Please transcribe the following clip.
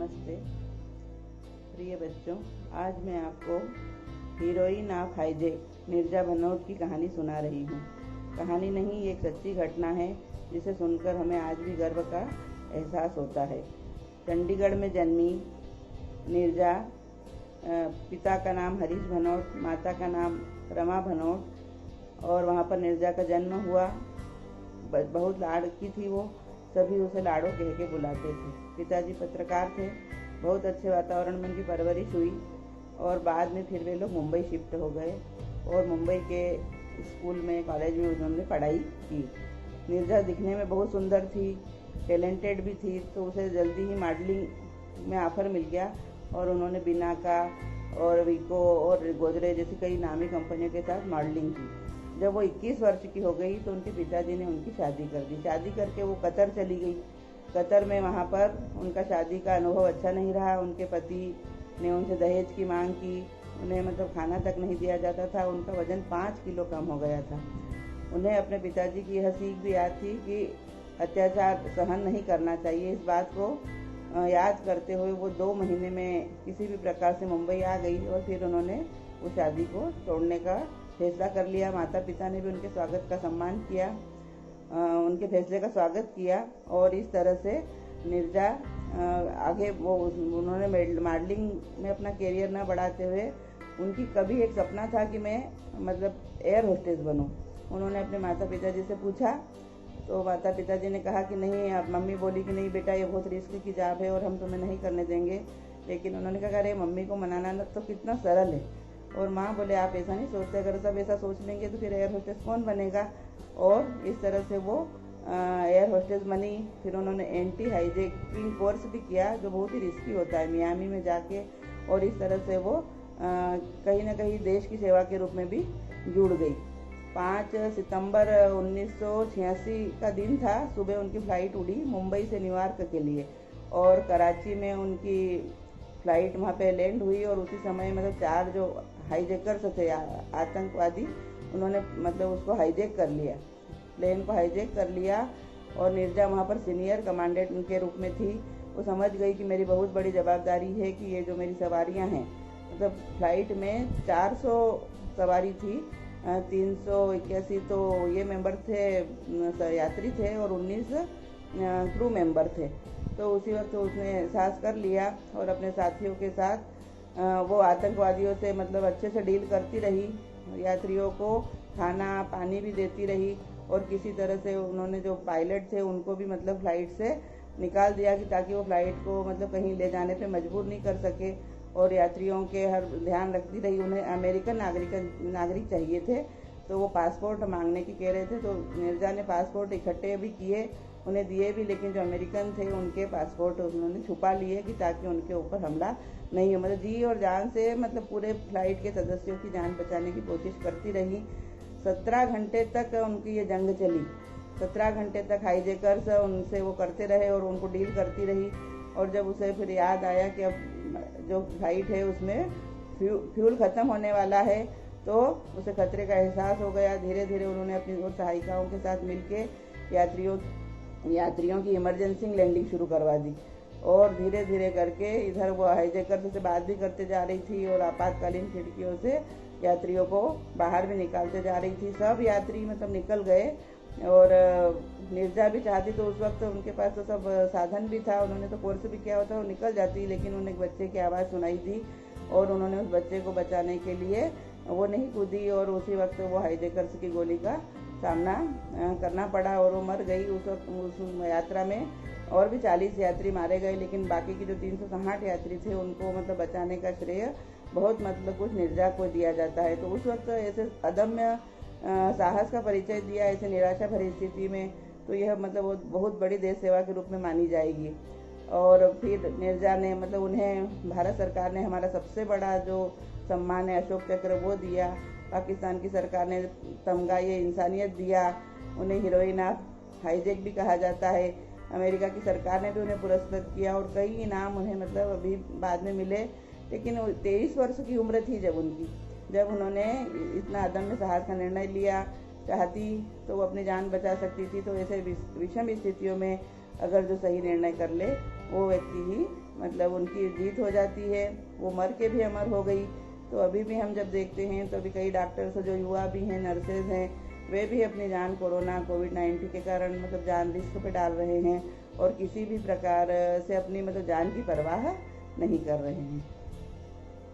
नमस्ते प्रिय बच्चों, आज मैं आपको heroine of hijack Neerja Bhanot की कहानी सुना रही हूँ। कहानी नहीं, एक सच्ची घटना है जिसे सुनकर हमें आज भी गर्व का एहसास होता है। चंडीगढ़ में जन्मी नीरजा, पिता का नाम हरीश भनोट, माता का नाम रमा भनोट, और वहाँ पर नीरजा का जन्म हुआ। बहुत लाड़की थी वो, सभी उसे लाड़ो कह के बुलाते थे। पिताजी पत्रकार थे। बहुत अच्छे वातावरण में उनकी परवरिश हुई और बाद में फिर वे लोग मुंबई शिफ्ट हो गए और मुंबई के स्कूल में, कॉलेज में उन्होंने पढ़ाई की। नीरजा दिखने में बहुत सुंदर थी, टैलेंटेड भी थी, तो उसे जल्दी ही मॉडलिंग में ऑफर मिल गया और उन्होंने बिनाका और विको और गोदरेज जैसी कई नामी कंपनियों के साथ मॉडलिंग की। जब वो 21 वर्ष की हो गई तो उनके पिताजी ने उनकी शादी कर दी। शादी करके वो कतर चली गई। कतर में वहाँ पर उनका शादी का अनुभव अच्छा नहीं रहा। उनके पति ने उनसे दहेज की मांग की। उन्हें मतलब खाना तक नहीं दिया जाता था। उनका वजन 5 किलो कम हो गया था। उन्हें अपने पिताजी की यह सीख भी याद थी कि अत्याचार सहन नहीं करना चाहिए। इस बात को याद करते हुए वो 2 महीने में किसी भी प्रकार से मुंबई आ गई और फिर उन्होंने उस शादी को तोड़ने का फैसला कर लिया। माता पिता ने भी उनके स्वागत का सम्मान किया, उनके फैसले का स्वागत किया और इस तरह से नीरजा आगे उन्होंने मॉडलिंग में अपना करियर न बढ़ाते हुए, उनकी कभी एक सपना था कि मैं मतलब एयर होस्टेस बनूं। उन्होंने अपने माता पिताजी से पूछा तो माता पिताजी ने कहा कि नहीं। अब मम्मी बोली कि नहीं बेटा, ये बहुत रिस्क की जॉब है और हम तुम्हें नहीं करने देंगे। लेकिन उन्होंने कहा अरे मम्मी को मनाना तो कितना सरल है। और माँ बोले आप ऐसा नहीं सोचते, अगर सब ऐसा सोच लेंगे तो फिर एयर होस्टेस कौन बनेगा। और इस तरह से वो एयर होस्टेस बनी। फिर उन्होंने एंटी हाईजैकिंग कोर्स भी किया जो बहुत ही रिस्की होता है, मियामी में जाके। और इस तरह से वो कहीं ना कहीं देश की सेवा के रूप में भी जुड़ गई। 5 सितंबर 1986 का दिन था। सुबह उनकी फ़्लाइट उड़ी मुंबई से न्यूयॉर्क के लिए और कराची में उनकी फ़्लाइट वहाँ पे लैंड हुई। और उसी समय मतलब 4 जो हाईजैकर्स थे, आतंकवादी, उन्होंने मतलब उसको हाईजैक कर लिया, प्लेन को हाईजैक कर लिया। और नीरजा वहाँ पर सीनियर कमांडेंट के रूप में थी। वो समझ गई कि मेरी बहुत बड़ी जवाबदारी है कि ये जो मेरी सवारियाँ हैं, मतलब फ़्लाइट में 400 सवारी थी, 381 तो ये मेंबर थे, यात्री थे, और 19 क्रू मेंबर थे। तो उसी वक्त उसने एहसास कर लिया और अपने साथियों के साथ वो आतंकवादियों से मतलब अच्छे से डील करती रही। यात्रियों को खाना पानी भी देती रही और किसी तरह से उन्होंने जो पायलट थे उनको भी मतलब फ़्लाइट से निकाल दिया कि ताकि वो फ़्लाइट को मतलब कहीं ले जाने पे मजबूर नहीं कर सके। और यात्रियों के हर ध्यान रखती रही। उन्हें अमेरिकन नागरिक चाहिए थे, तो वो पासपोर्ट मांगने की कह रहे थे। तो नीरजा ने पासपोर्ट इकट्ठे भी किए, उन्हें दिए भी, लेकिन जो अमेरिकन थे उनके पासपोर्ट उन्होंने छुपा लिए कि ताकि उनके ऊपर हमला नहीं हो। मतलब जी और जान से मतलब पूरे फ्लाइट के सदस्यों की जान बचाने की कोशिश करती रही। 17 घंटे तक उनकी ये जंग चली। 17 घंटे तक हाईजैकर्स उनसे वो करते रहे और उनको डील करती रही। और जब उसे फिर याद आया कि अब जो फ्लाइट है उसमें फ्यूल ख़त्म होने वाला है, तो उसे खतरे का एहसास हो गया। धीरे धीरे उन्होंने अपनी और सहायिकाओं के साथ मिलके यात्रियों की इमरजेंसी लैंडिंग शुरू करवा दी। और धीरे धीरे करके इधर वो हाईजैकर से बात भी करते जा रही थी और आपातकालीन खिड़कियों से यात्रियों को बाहर भी निकालते जा रही थी। सब यात्री मतलब निकल गए और नीरजा भी चाहती तो उस वक्त उनके पास तो सब साधन भी था, उन्होंने तो कोर्स भी किया होता, वो निकल जाती। लेकिन उन्हें एक बच्चे की आवाज़ सुनाई दी और उन्होंने उस बच्चे को बचाने के लिए वो नहीं कूदी और उसी वक्त वो हाईजैकर्स की गोली का सामना करना पड़ा और वो मर गई। उस यात्रा में और भी 40 यात्री मारे गए, लेकिन बाकी की जो 360 यात्री थे उनको मतलब बचाने का श्रेय बहुत मतलब कुछ नीरजा को दिया जाता है। तो उस वक्त ऐसे अदम्य साहस का परिचय दिया ऐसे निराशा भरी स्थिति में, तो यह मतलब बहुत बड़ी देश सेवा के रूप में मानी जाएगी। और फिर नीरजा ने मतलब उन्हें भारत सरकार ने हमारा सबसे बड़ा जो सम्मान है अशोक चक्र वो दिया। पाकिस्तान की सरकार ने तमगा ये इंसानियत दिया। उन्हें हीरोइन ऑफ हाईजैक भी कहा जाता है। अमेरिका की सरकार ने भी उन्हें पुरस्कृत किया और कई इनाम उन्हें मतलब अभी बाद में मिले। लेकिन 23 वर्ष की उम्र थी जब उन्होंने इतना अदम्य साहस का निर्णय लिया। चाहती तो वो अपनी जान बचा सकती थी। तो ऐसे विषम स्थितियों में अगर जो सही निर्णय कर ले वो व्यक्ति ही मतलब उनकी जीत हो जाती है। वो मर के भी अमर हो गई। तो अभी भी हम जब देखते हैं तो अभी कई डॉक्टर्स जो युवा भी हैं, नर्सेज हैं, वे भी अपनी जान कोरोना कोविड-19 के कारण मतलब जान रिस्क पे डाल रहे हैं और किसी भी प्रकार से अपनी मतलब जान की परवाह नहीं कर रहे हैं।